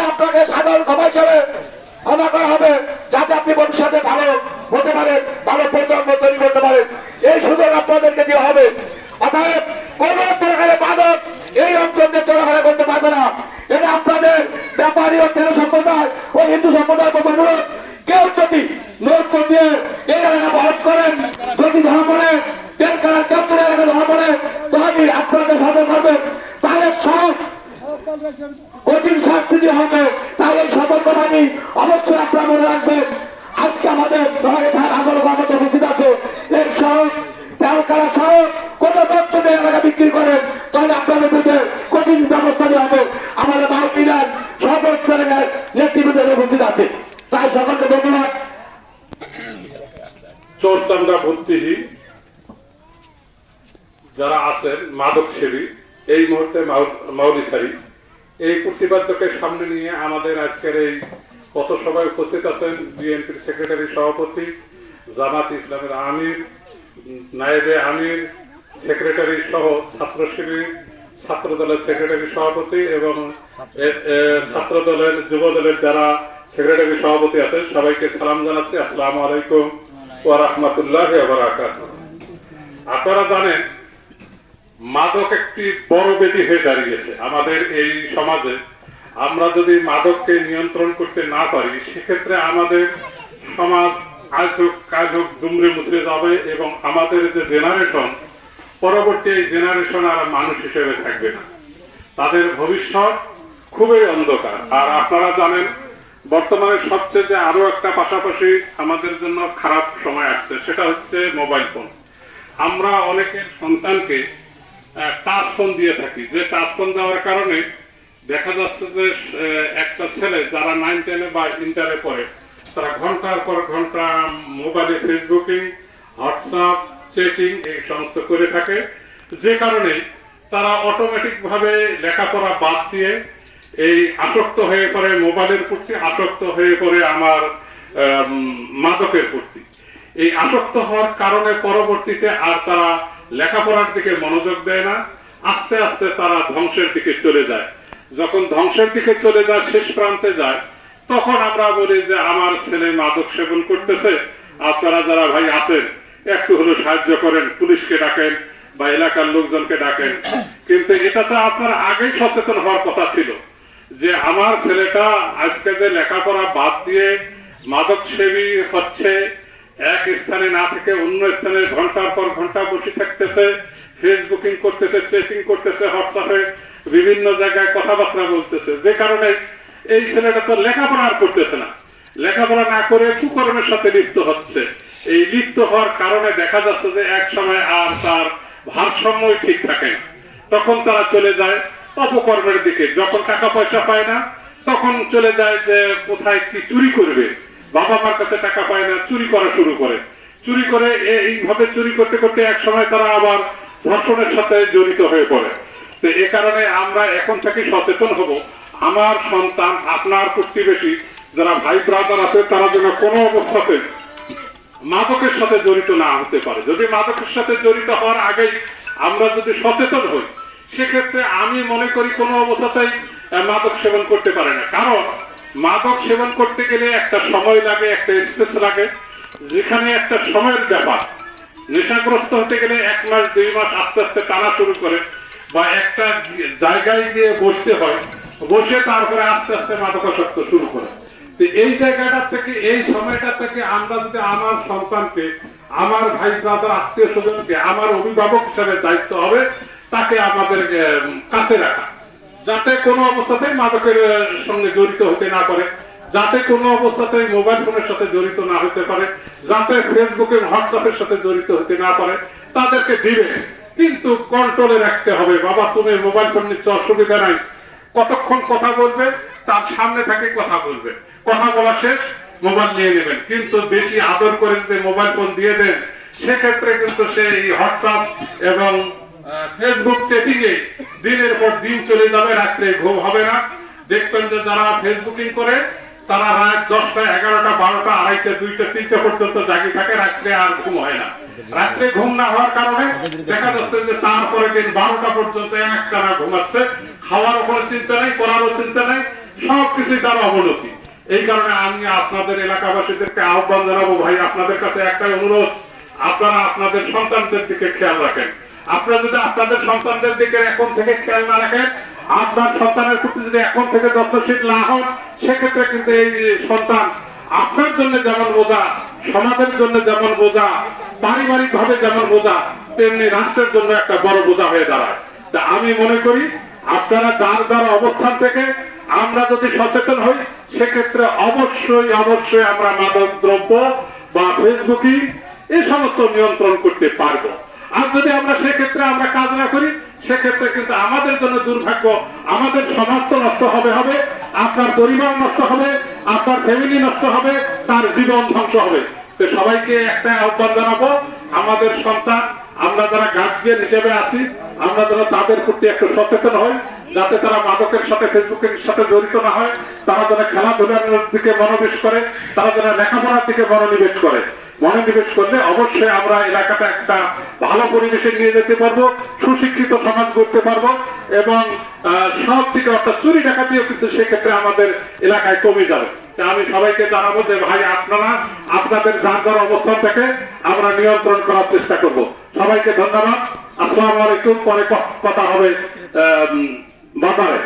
আপনাকে সাধারণ ক্ষমা হিসেবে ক্ষমা করা হবে, যাতে আপনি ভবিষ্যতে ভালো হতে পারেন, ভালো প্রজন্ম তৈরি করতে পারেন, এই সুযোগ আপনাদেরকে দেওয়া হবে। অতএব কোন প্রকারের মাদক এই অঞ্চলে চলাফেরা করতে পারবে না। এটা আপনাদের ব্যাপারী ও তেল সম্প্রদায় ও হিন্দু সম্প্রদায়ের প্রতি অনুরোধ, কেউ যদি নোট দিয়ে এই এলাকা বহন করেন, যদি ধরা পড়ে তেল কালার কেউ যদি এলাকা ধরা পড়ে, তাহলে আপনাদের সতর্ক করবেন, তাহলে সব কঠিন শাস্তি দিয়ে হবে। তাই এই সতর্কবাণী অবশ্যই আপনারা মনে রাখবেন। আজকে আমাদের আগর গমত উপস্থিত আছে, এর সহ তেল কালার সহ কোন তথ্য এলাকা বিক্রি করেন, তাহলে আপনাদের বিরুদ্ধে কঠিন ব্যবস্থা নেওয়া হবে। আমাদের মাহফিলের সর্বোচ্চ নেতৃবৃন্দ উপস্থিত আছে, তাই সকলকে ধন্যবাদ। চোরচান্দা বুদ্ধিজী যারা আছেন মাদক সেবী, এই মুহূর্তে মাউলিসারি, এই প্রতিবাদকে সামনে নিয়ে আমাদের আজকের এই পথসভায় উপস্থিত আছেন বিএনপির সেক্রেটারি সভাপতি, জামাত ইসলামের আমির, নায়েবে আমির, সেক্রেটারি সহ ছাত্র শিবির, ছাত্র দলের সেক্রেটারি সভাপতি এবং ছাত্র দলের যুব দলের যারা সেক্রেটারি সভাপতি আছেন, সবাইকে সালাম জানাচ্ছি। আসসালামু আলাইকুম ওয়া রাহমাতুল্লাহি ওয়া বারাকাতুহু। আপনারা জানেন মাদক একটি বড় ব্যাধি হয়ে দাঁড়িয়েছে আমাদের এই সমাজে। আমরা যদি মাদককে নিয়ন্ত্রণ করতে না পারি, সেক্ষেত্রে আমাদের সমাজ আজ হোক কাল হোক দুমড়ে মুচড়ে যাবে এবং আমাদের যে জেনারেশন, পরবর্তী এই জেনারেশন আর মানুষ হিসেবে থাকবে না, তাদের ভবিষ্যৎ খুবই অন্ধকার। আর আপনারা জানেন বর্তমানে সবচেয়ে আরো একটা পাশাপাশি আমাদের জন্য খারাপ সময় আসছে, সেটা হচ্ছে মোবাইল ফোন। আমরা অনেকের সন্তানকে টাচ ফোন দিয়ে থাকি, যে টাচ ফোন দেওয়ার কারণে দেখা যাচ্ছে যে একটা ছেলে যারা 9, 10 বা ইন্টারে পড়ে, তারা ঘন্টার পর ঘন্টা মোবাইলে ফেসবুকিং, হোয়াটসঅ্যাপ, চেকিং এই সমস্ত করে থাকে, যে কারণে তারা অটোমেটিক ভাবে লেখাপড়া বাদ দিয়ে এই আসক্ত হয়ে পড়ে মোবাইলের প্রতি, আসক্ত হয়ে পড়ে আমার মাদকের প্রতি। এই আসক্ত হওয়ার কারণে পরবর্তীতে আর তারা লেখাপড়ার দিকে মনোযোগ দেয় না, আস্তে আস্তে তারা ধ্বংসের দিকে চলে যায়। যখন ধ্বংসের দিকে চলে যায়, শেষ প্রান্তে যায়, তখন আমরা বলি যে আমার ছেলে মাদক সেবন করতেছে, আপনারা যারা ভাই আছেন একটু হলো সাহায্য করেন, পুলিশকে ডাকেন বা এলাকার লোকজনকে ডাকেন। কিন্তু এটা তো আপনার আগেই সচেতন হওয়ার কথা ছিল যে আমার ছেলেটা আজকে যে লেখাপড়া বাদ দিয়ে মাদক সেবী হচ্ছে, এক স্থানে না থেকে অন্য স্থানে ঘন্টার পর ঘন্টা বসে থাকতেছে, ফেসবুকিং করতেছে, চেকিং করতেছে, হোয়াটসঅ্যাপে বিভিন্ন জায়গায় কথাবার্তা বলতেছে, যে কারণে এই ছেলেটা তো লেখাপড়া আর করতেছে না, লেখাপড়া না করে কুকর্মের সাথে লিপ্ত হচ্ছে। এই লিপ্ত হওয়ার কারণে দেখা যাচ্ছে যে এক সময় আর তার ভারসাম্যই ঠিক থাকে না, তখন তারা চলে যায় অপকর্মের দিকে। যখন টাকা পয়সা পায় না, তখন চলে যায় যে কোথায় কি চুরি করবে, বাবা মার কাছে টাকা পায় না, চুরি করা শুরু করে, চুরি করে এইভাবে চুরি করতে করতে এক সময় তারা আবার ধর্ষণের সাথে জড়িত হয়ে পড়ে। তো এ কারণে আমরা এখন থেকে সচেতন হব, আমার সন্তান, আপনার প্রতিবেশী যারা ভাই ব্রাদার আছে, তারা যেন কোনো অবস্থাতে মাদকের সাথে জড়িত না হতে পারে। যদি মাদকের সাথে জড়িত হওয়ার আগেই আমরা যদি সচেতন হই, সেক্ষেত্রে আমি মনে করি কোনো অবস্থাতেই মাদক সেবন করতে পারে না। কারণ মাদক সেবন করতে গেলে একটা সময় লাগে, একটা স্পেস লাগে, যেখানে একটা সময়ের ব্যাপার। নেশাগ্রস্ত হতে গেলে 1 মাস 2 মাস আস্তে আস্তে টানা শুরু করে, বা একটা জায়গায় গিয়ে বসতে হয়, বসে তারপরে আস্তে আস্তে মাদকাসক্ত শুরু করে। তো এই জায়গাটা থেকে, এই সময়টা থেকে আমরা যদি আমার সন্তানকে, আমার ভাই ব্রাদার, আত্মীয় স্বজনকে, আমার অভিভাবক হিসাবে দায়িত্ব হবে তাকে আমাদের কাছে রাখা, যাতে কোনো অবস্থাতেই মাদকের সঙ্গে জড়িত হতে না পারে, যাতে কোনো অবস্থাতেই মোবাইল ফোনের সাথে জড়িত না হতে পারে, যাতে ফেসবুকে হোয়াটসঅ্যাপের সাথে জড়িত হতে না পারে, তাদেরকে দিবে, কিন্তু কন্ট্রোলে রাখতে হবে। বাবা তুমি মোবাইল ফোন নিচ্ছ, অসুবিধা নাই, কতক্ষণ কথা বলবে, তার সামনে থেকে কথা বলবে, কথা বলা শেষ মোবাইল নিয়ে নেবেন। কিন্তু বেশি আদর করে যদি মোবাইল ফোন দিয়ে দেন, সেক্ষেত্রে কিন্তু সে এই হোয়াটসঅ্যাপ এবং ফেসবুক চ্যাটিং এ দিনের পর দিন চলে যাবে, রাত্রে ঘুম হবে না। দেখবেন যে যারা ফেসবুকিং করে তারা রাত 10টা 11টা 12টা 2:30 2টা 3টা পর্যন্ত জাগি থাকে, রাত্রে আর ঘুম হয় না। রাত্রে ঘুম না হওয়ার কারণে দেখা যাচ্ছে যে তারপরে দিন 12টা পর্যন্ত একটানা ঘুমাচ্ছে, খাওয়ার উপরে চিন্তা নেই, পড়ারও চিন্তা নেই, সবকিছুই তার অবনতি। এই কারণে আমি আপনাদের এলাকাবাসীদেরকে আহ্বান জানাবো, ভাই আপনাদের কাছে একটাই অনুরোধ, আপনারা আপনাদের সন্তানদের দিকে খেয়াল রাখেন। আপনারা যদি আপনাদের সন্তানদের দিকে এখন থেকে খেয়াল না রাখেন, আপনার সন্তানের প্রতি যদি এখন থেকে যত্নশীল না হন, সেক্ষেত্রে কিন্তু এই সন্তান আপনার জন্য যেমন বোঝা, সমাজের জন্য যেমন বোঝা, পারিবারিক ভাবে যেমন বোঝা, তেমনি রাষ্ট্রের জন্য একটা বড় বোঝা হয়ে দাঁড়ায়। তা আমি মনে করি আপনারা যার যার অবস্থান থেকে আমরা যদি সচেতন হই, সেক্ষেত্রে অবশ্যই অবশ্যই আমরা মাদক দ্রব্য বা ফেসবুকিং এই সমস্ত নিয়ন্ত্রণ করতে পারবো। আর যদি আমরা সেক্ষেত্রে আমরা কাজ না করি, সেক্ষেত্রে কিন্তু আমাদের জন্য দুর্ভাগ্য, আমাদের সমাজ তো নষ্ট হবে, আপনার পরিবার নষ্ট হবে, আপনার ফ্যামিলি নষ্ট হবে, তার জীবন ধ্বংস হবে। তো সবাইকে একটা আহ্বান জানাবো, আমাদের সন্তান, আমরা যারা গার্জিয়ান হিসেবে আছি, আমরা যেন তাদের প্রতি একটু সচেতন হই, যাতে তারা মাদকের সাথে ফেসবুকের সাথে জড়িত না হয়, তারা যেন খেলাধুলার দিকে মনোনিবেশ করে, তারা যেন লেখাপড়ার দিকে মনোনিবেশ করে। মনোনিবেশ করলে অবশ্যই আমরা এলাকাটা একটা ভালো পরিবেশে নিয়ে যেতে পারবো, সুশিক্ষিত সমাজ করতে পারবো, এবং সব থেকে অর্থাৎ চুরি ডাকাতিও কিন্তু সেক্ষেত্রে আমাদের এলাকায় কমে যাবে। আমি সবাইকে জানাবো যে ভাই আপনারা আপনাদের যার যার অবস্থান থেকে আমরা নিয়ন্ত্রণ করার চেষ্টা করব। সবাইকে ধন্যবাদ। আসসালামু আলাইকুম। পরে কথা হবে বাজারে।